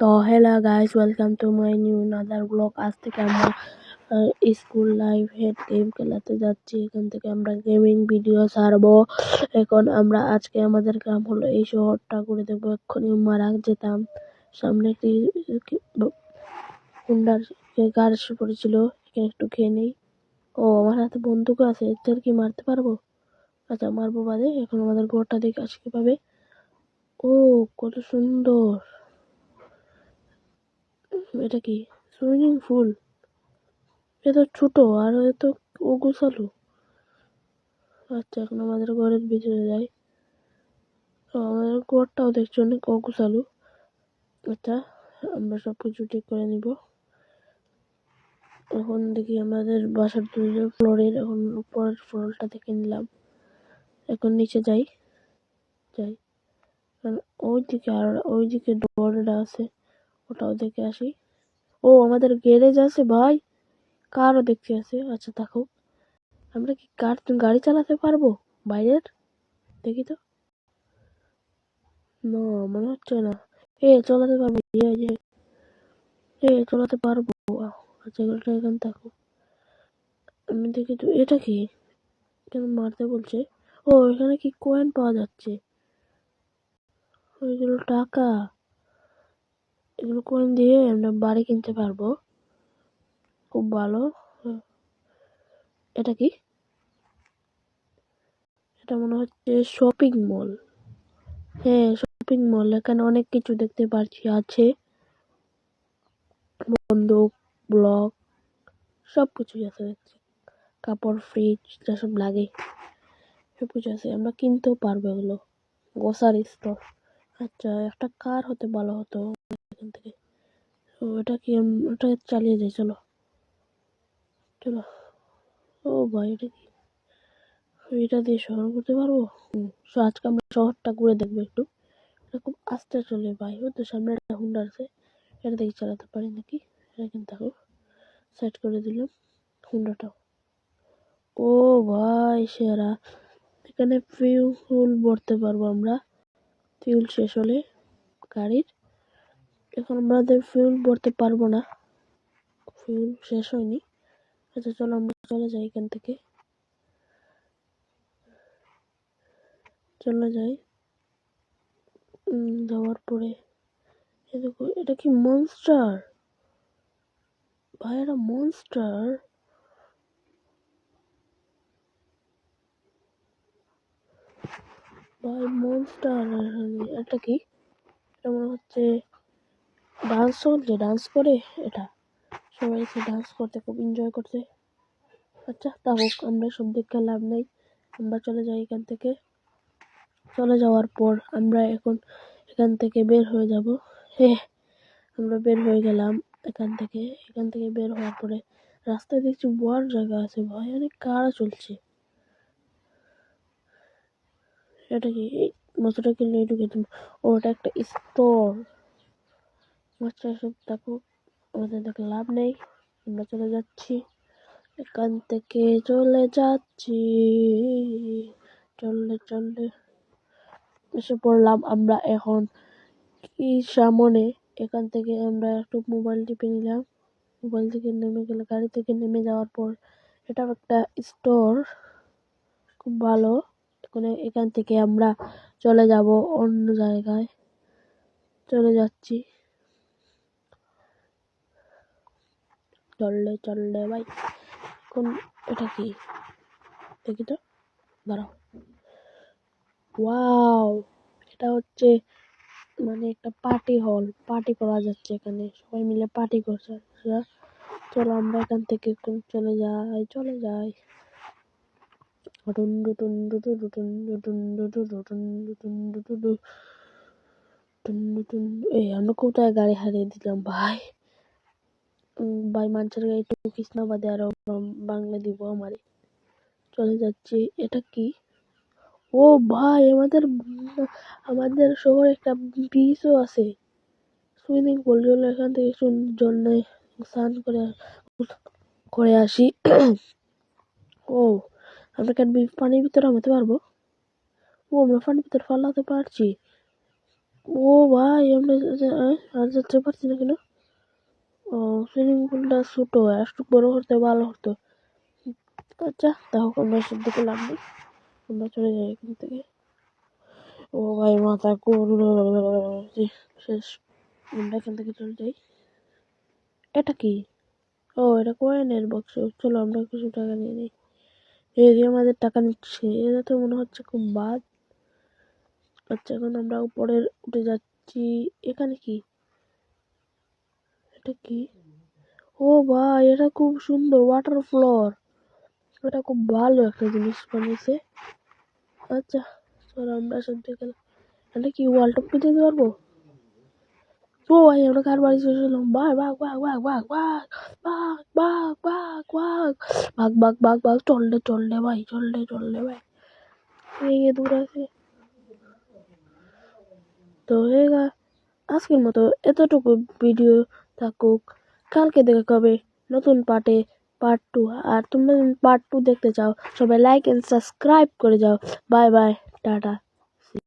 তো hello guys, welcome to my new another blog. আজ থেকে আমরা স্কুল লাইফ হেড গেম খেলাতে যাচ্ছি। এখান থেকে আমরা গেমিং ভিডিও ছাড়বো। এখন আমরা আজকে আমাদের কাম হলো এই শহরটা করে দেখবো। এক্ষুনি মারা যেতাম। সামনে একটি হুন্ডার গাড়ি এসে পড়েছিল, এখানে একটু খেয়ে নেই। ও আমার হাতে বন্দুক আছে, এর কি মারতে পারবো? আচ্ছা মারবো বাদে। এখন আমাদের ঘরটা দেখে আসি কিভাবে। ও কত সুন্দর! এটা কি সুইমিং পুল? এত ছোট আর এত অগোছালো। আচ্ছা এখন আমাদের ঘরের ভিতরে যাই। আমাদের ঘরটাও দেখছি অনেক অগোছালো। আচ্ছা আমরা সবকিছু ঠিক করে নিব। এখন দেখি আমাদের বাসার ফ্লোরের, এখন উপরের ফ্লোরটা দেখে নিলাম। এখন নিচে যাই। ওইদিকে আর ওইদিকে ডোরটা আছে, ওটাও দেখে আসি। ও আমাদের গ্যারেজ আছে ভাই, কারও দেখতে আছে। আচ্ছা থাকো, আমরা কি গাড়ি চালাতে পারবো বাইরের? দেখি তো। না মনে হচ্ছে না। চালাতে পারবো। চালাতে পারবো। আচ্ছা গাড়িটা এখানে থাকো, আমি দেখি তো। এটা কি, কেন মারতে বলছে? ও এখানে কি কয়েন পাওয়া যাচ্ছে? ওইগুলো টাকা, এগুলো কয়েন দিয়ে আমরা বাড়ি কিনতে পারবো। খুব ভালো। এটা কি? এটা মনে হচ্ছে শপিং মল। হ্যাঁ শপিং মল, এখানে অনেক কিছু দেখতে পাচ্ছি। আছে বন্দুক, ব্লক, সবকিছুই আছে দেখছি। কাপড়, ফ্রিজ, যা সব লাগে সবকিছু আছে, আমরা কিনতেও পারবো এগুলো। Grocery store. আচ্ছা একটা কার হতে ভালো হতো এখান থেকে। ও এটা কি, ওটা চালিয়ে যাই, চলো চলো। ও ভাই এটা কি, এটা দিয়ে শহর করতে পারবো? আজকে আমরা শহরটা ঘুরে দেখবো একটু। এটা খুব আস্তে চলে ভাই। ও তো সামনে একটা হুন্ডা আছে, এটা দেখি চালাতে পারি নাকি। এটা কিন্তু থাকো, সেট করে দিলাম হুন্ডাটাও। ও ভাই সেরা! এখানে ফিউল ভরতে পারবো আমরা, ফিউল শেষ হলে গাড়ির। এখন আমাদের ফিউল ভরতে পারবো না, ফিউল শেষ হয়নি। আচ্ছা চলো আমরা চলে যাই এখান থেকে, চলে যাই। যাওয়ার পরে দেখো, এটা কি মনস্টার ভাই? এটা মনস্টার ভাই, মনস্টার। এটা কি? এটা মনে হচ্ছে ডান্স চলছে, ডান্স করে এটা। সবাই এসে ডান্স করতে, খুব এনজয় করছে। আচ্ছা থাকুক, আমরা সব দেখে লাভ নেই। আমরা চলে যাই এখান থেকে। চলে যাওয়ার পর আমরা এখন এখান থেকে বের হয়ে যাব। আমরা বের হয়ে গেলাম এখান থেকে। বের হওয়ার পরে রাস্তায় দেখছি বড় জায়গা আছে ভাই, অনেক কারা চলছে। এটা কি মোটরসাইকেল নিয়ে ঢুকে? ওটা একটা স্টোর। আচ্ছা সব থাকুক, আমাদের দেখে লাভ নেই। আমরা চলে যাচ্ছি এখান থেকে, চলে যাচ্ছি। চললে এসে পড়লাম আমরা এখন কি সামনে। এখান থেকে আমরা একটু মোবাইল টিপে নিলাম। মোবাইল থেকে নেমে গেলে, গাড়ি থেকে নেমে যাওয়ার পর এটা একটা স্টোর, খুব ভালো। এখন এখান থেকে আমরা চলে যাব অন্য জায়গায়। চলে যাচ্ছি, চললে ভাই। এখন এটা কি দেখি তো, দাঁড়াও। ওয়াও, এটা হচ্ছে মানে একটা পার্টি হল, পার্টি করা যাচ্ছে এখানে, সবাই মিলে পার্টি করছে। চলো আমরা এখান থেকে চলে যাই। এই আমরা কোথায় গাড়ি হারিয়ে দিলাম ভাই? ভাই মানুষের গাড়ি একটু কৃষ্ণা বাদে আরো বাংলা দিব আমারে। চলে যাচ্ছি। এটা কি? ও ভাই, আমাদের শহরে একটা বিচও আছে, সুইমিং পুল। জন্য এখান থেকে জল নেই, স্নান করে আসি। ও আমরা পানির ভিতরে নামতে পারবো? ও আমরা পানির ভিতরে ফালাতে পারছি। ও ভাই আমরা আর যেতে পারছি না কেন? ও সুইমিং পুলটা ছোট, একটু বড় হতে ভালো হতো। আচ্ছা দেখো আমরা শুদ্ধ করলাম না, আমরা চলে যাই এখান থেকে। ও ভাই মাথা শেষ, আমরা এখান থেকে চলে যাই। এটা কি? ও এটা কয়েনের বাক্স, চলো আমরা কিছু টাকা নিয়ে নিই। যদি আমাদের টাকা নিচ্ছে, এটা তো মনে হচ্ছে খুব বাদ। আচ্ছা এখন আমরা উপরে উঠে যাচ্ছি। এখানে কি? এটা কি? ও ভাই এটা খুব সুন্দর ওয়াটার ফ্লোর, এটা খুব ভালো একটা জিনিস বানিয়েছে। আচ্ছা চলো আমরা সব গেলাম। এটা কি ওয়াল টপকে যেতে পারবো? ও ভাই আমরা কার বাড়ি চলে এলাম, ভাই বাঘ বাঘ বাঘ বাঘ বাঘ বাঘ বাঘ বাঘ বাঘ বাঘ বাঘ বাঘ বাঘ চল রে ভাই, চল রে ভাই, এই দূর আছে। তো হেগা আজকের মতো এতটুকু ভিডিও থাকুক, কালকে দেখা হবে নতুন পার্ট 2। আর তোমরা যদি পার্ট 2 দেখতে চাও সবাই লাইক এন্ড সাবস্ক্রাইব করে যাও। Bye bye, tata.